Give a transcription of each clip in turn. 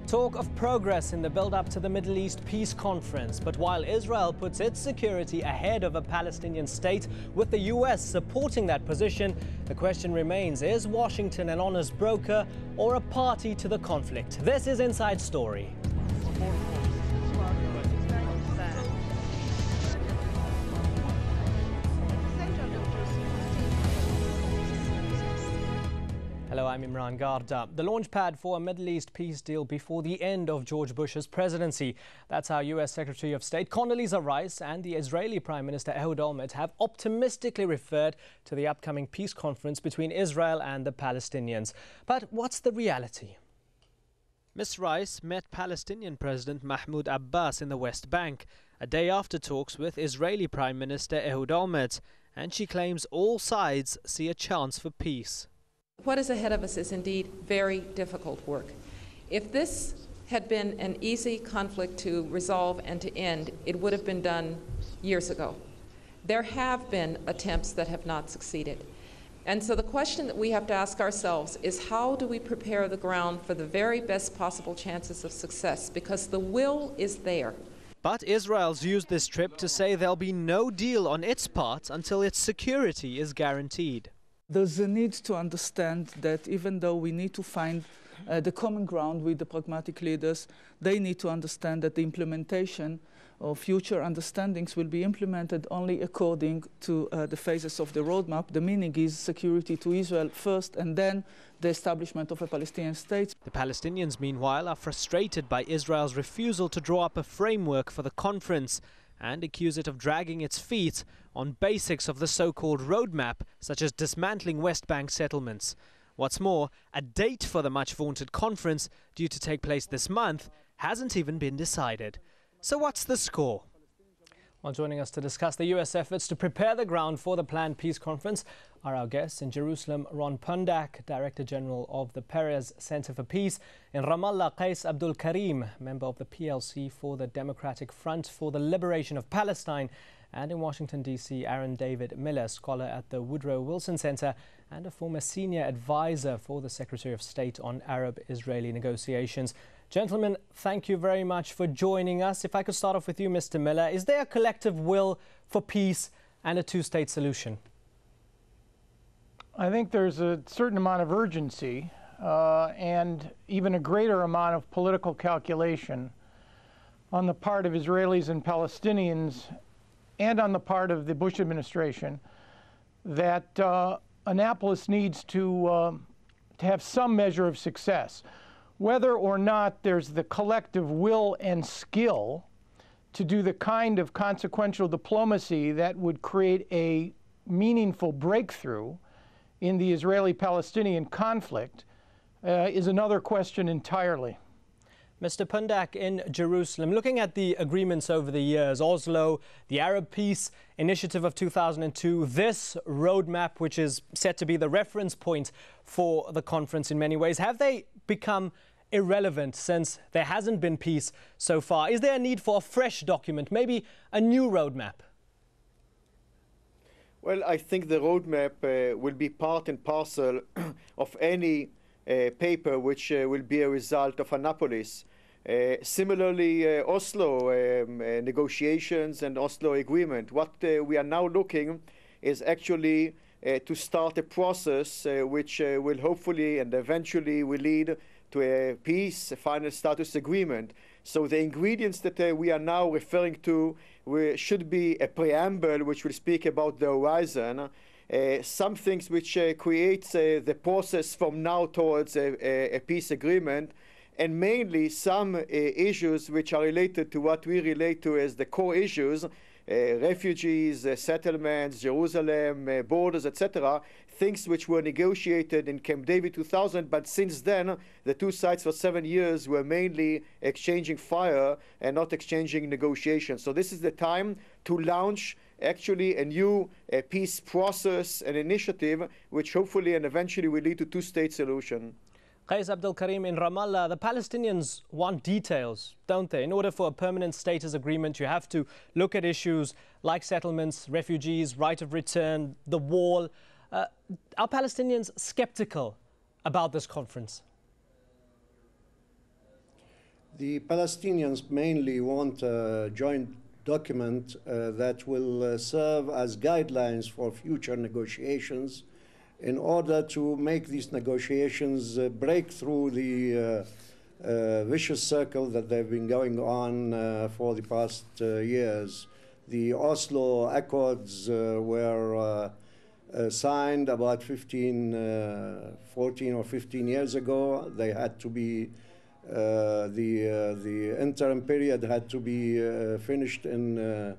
Talk of progress in the build-up to the Middle East peace conference. But while Israel puts its security ahead of a Palestinian state, with the US supporting that position, the question remains, is Washington an honest broker or a party to the conflict? This is Inside Story. Hello, I'm Imran Garda. The launchpad for a Middle East peace deal before the end of George Bush's presidency. That's how US Secretary of State Condoleezza Rice and the Israeli Prime Minister Ehud Olmert have optimistically referred to the upcoming peace conference between Israel and the Palestinians. But what's the reality? Ms. Rice met Palestinian President Mahmoud Abbas in the West Bank, a day after talks with Israeli Prime Minister Ehud Olmert, and she claims all sides see a chance for peace. What is ahead of us is indeed very difficult work. If this had been an easy conflict to resolve and to end, it would have been done years ago. There have been attempts that have not succeeded. And so the question that we have to ask ourselves is, how do we prepare the ground for the very best possible chances of success? Because the will is there. But Israel's used this trip to say there'll be no deal on its part until its security is guaranteed. There's a need to understand that even though we need to find the common ground with the pragmatic leaders, they need to understand that the implementation of future understandings will be implemented only according to the phases of the roadmap. The meaning is security to Israel first, and then the establishment of a Palestinian state. The Palestinians, meanwhile, are frustrated by Israel's refusal to draw up a framework for the conference and accuse it of dragging its feet on basics of the so-called roadmap, such as dismantling West Bank settlements. What's more, a date for the much-vaunted conference, due to take place this month, hasn't even been decided. So what's the score? Well, joining us to discuss the US efforts to prepare the ground for the planned peace conference are our guests in Jerusalem, Ron Pundak, Director General of the Perez Center for Peace; in Ramallah, Qais Abdul Karim, member of the PLC for the Democratic Front for the Liberation of Palestine; and in Washington, D.C., Aaron David Miller, scholar at the Woodrow Wilson Center and a former senior advisor for the Secretary of State on Arab-Israeli negotiations. Gentlemen, thank you very much for joining us. If I could start off with you, Mr. Miller, is there a collective will for peace and a two-state solution? I think there's a certain amount of urgency and even a greater amount of political calculation on the part of Israelis and Palestinians and on the part of the Bush administration that Annapolis needs to have some measure of success. Whether or not there's the collective will and skill to do the kind of consequential diplomacy that would create a meaningful breakthrough in the Israeli-Palestinian conflict is another question entirely. Mr. Pundak, in Jerusalem, looking at the agreements over the years, Oslo, the Arab Peace Initiative of 2002, this roadmap, which is set to be the reference point for the conference in many ways, have they become irrelevant since there hasn't been peace so far? Is there a need for a fresh document, maybe a new roadmap? Well, I think the roadmap will be part and parcel of any paper which will be a result of Annapolis. Similarly, Oslo negotiations and Oslo agreement. What we are now looking is actually to start a process which will hopefully and eventually will lead to a peace, a final status agreement. So the ingredients that we are now referring to should be a preamble which will speak about the horizon, some things which creates the process from now towards a peace agreement, and mainly some issues which are related to what we relate to as the core issues, refugees, settlements, Jerusalem, borders, etc., things which were negotiated in Camp David 2000, but since then, the two sides for 7 years were mainly exchanging fire and not exchanging negotiations. So this is the time to launch actually a new peace process and initiative, which hopefully and eventually will lead to two-state solution. Qais Abdul Karim, in Ramallah, the Palestinians want details, don't they? In order for a permanent status agreement, you have to look at issues like settlements, refugees, right of return, the wall. Are Palestinians skeptical about this conference? The Palestinians mainly want a joint document that will serve as guidelines for future negotiations in order to make these negotiations break through the vicious circle that they've been going on for the past years. The Oslo Accords were signed about 14 or 15 years ago. They had to be, the interim period had to be finished in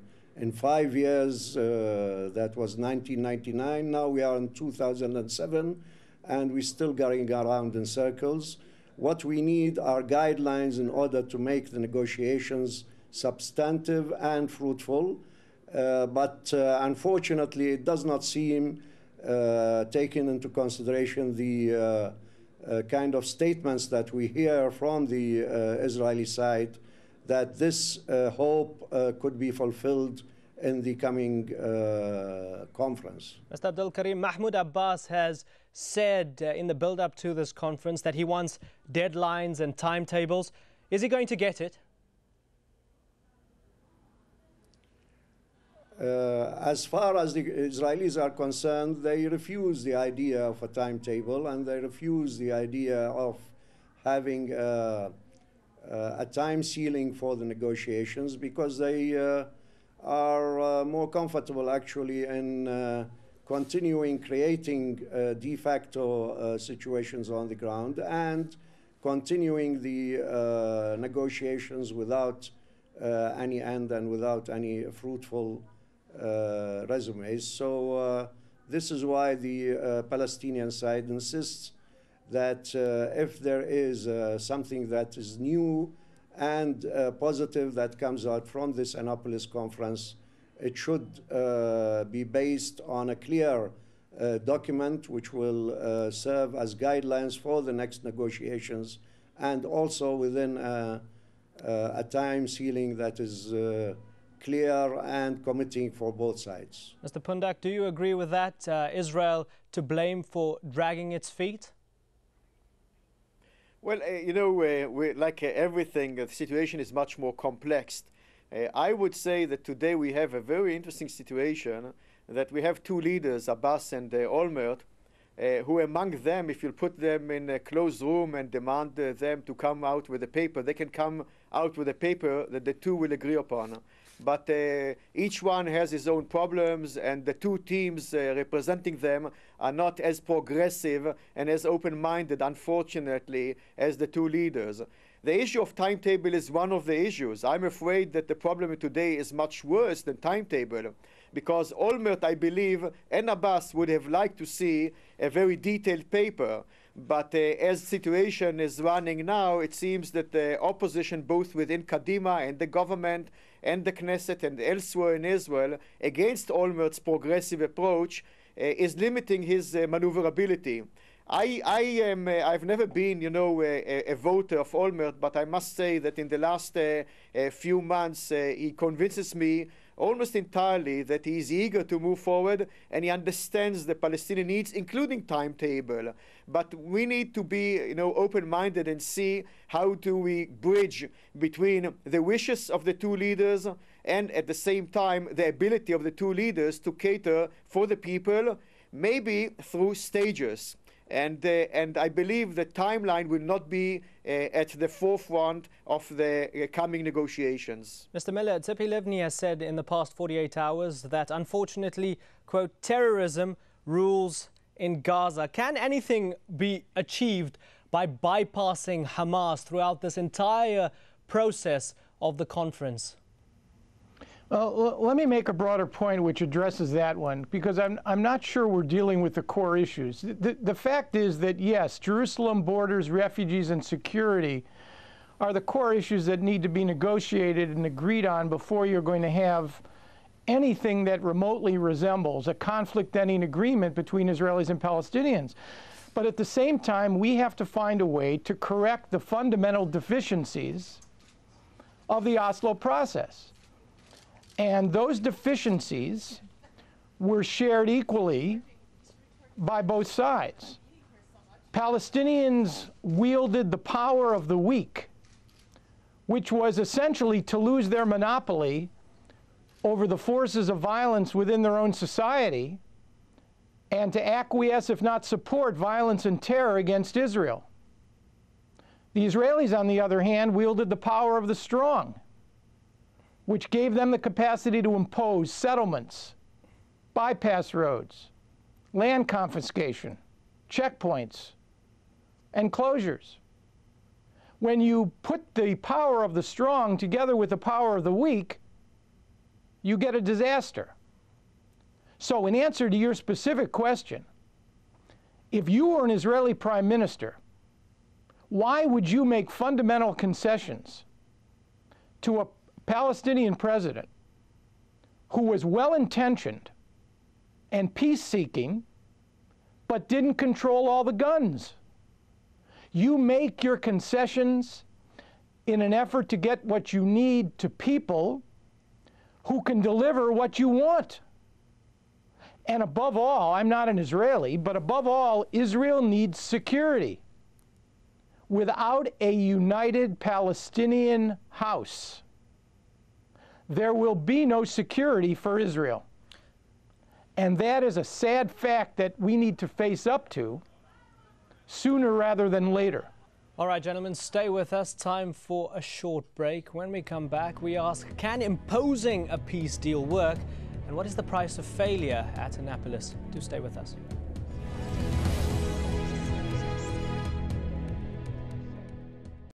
5 years. That was 1999. Now we are in 2007, and we're still going around in circles. What we need are guidelines in order to make the negotiations substantive and fruitful. But unfortunately, it does not seem taken into consideration the kind of statements that we hear from the Israeli side that this hope could be fulfilled in the coming conference. Mr. Abdul Karim, Mahmoud Abbas has said in the build-up to this conference that he wants deadlines and timetables. Is he going to get it? As far as the Israelis are concerned, they refuse the idea of a timetable, and they refuse the idea of having a time ceiling for the negotiations, because they are more comfortable actually in continuing creating de facto situations on the ground and continuing the negotiations without any end and without any fruitful resumes. So this is why the Palestinian side insists that if there is something that is new and positive that comes out from this Annapolis conference, it should be based on a clear document which will serve as guidelines for the next negotiations, and also within a time ceiling that is clear and committing for both sides. Mr. Pundak, do you agree with that? Israel to blame for dragging its feet? Well, you know, like everything, the situation is much more complex. I would say that today we have a very interesting situation, that we have two leaders, Abbas and Olmert, who among them, if you put them in a closed room and demand them to come out with a paper, they can come out with a paper that the two will agree upon. But each one has his own problems, and the two teams representing them are not as progressive and as open-minded, unfortunately, as the two leaders. The issue of timetable is one of the issues. I'm afraid that the problem today is much worse than timetable, because Olmert, I believe, and Abbas would have liked to see a very detailed paper. But as the situation is running now, it seems that the opposition, both within Kadima and the government and the Knesset and elsewhere in Israel, against Olmert's progressive approach, is limiting his maneuverability. I've never been, you know, a voter of Olmert, but I must say that in the last few months, he convinces me almost entirely that he is eager to move forward, and he understands the Palestinian needs, including timetable. But we need to be, you know, open-minded and see how do we bridge between the wishes of the two leaders and at the same time the ability of the two leaders to cater for the people, maybe through stages. And I believe the timeline will not be at the forefront of the coming negotiations. Mr. Miller, Tzipi Livni has said in the past 48 hours that, unfortunately, quote, terrorism rules in Gaza. Can anything be achieved by bypassing Hamas throughout this entire process of the conference? Well, let me make a broader point which addresses that one, because I'm not sure we're dealing with the core issues. The fact is that, yes, Jerusalem, borders, refugees, and security are the core issues that need to be negotiated and agreed on before you're going to have anything that remotely resembles a conflict-ending agreement between Israelis and Palestinians. But at the same time, we have to find a way to correct the fundamental deficiencies of the Oslo process. And those deficiencies were shared equally by both sides. Palestinians wielded the power of the weak which was essentially to lose their monopoly over the forces of violence within their own society and to acquiesce, if not support, violence and terror against Israel. The Israelis, on the other hand, wielded the power of the strong, which gave them the capacity to impose settlements, bypass roads, land confiscation, checkpoints, and closures. When you put the power of the strong together with the power of the weak, you get a disaster. So in answer to your specific question, if you were an Israeli prime minister, why would you make fundamental concessions to a Palestinian president who was well-intentioned and peace-seeking, but didn't control all the guns? You make your concessions in an effort to get what you need to people who can deliver what you want. And above all, I'm not an Israeli, but above all, Israel needs security. Without a united Palestinian house, there will be no security for Israel. And that is a sad fact that we need to face up to sooner rather than later. All right, gentlemen, stay with us. Time for a short break. When we come back, we ask, can imposing a peace deal work? And what is the price of failure at Annapolis? Do stay with us.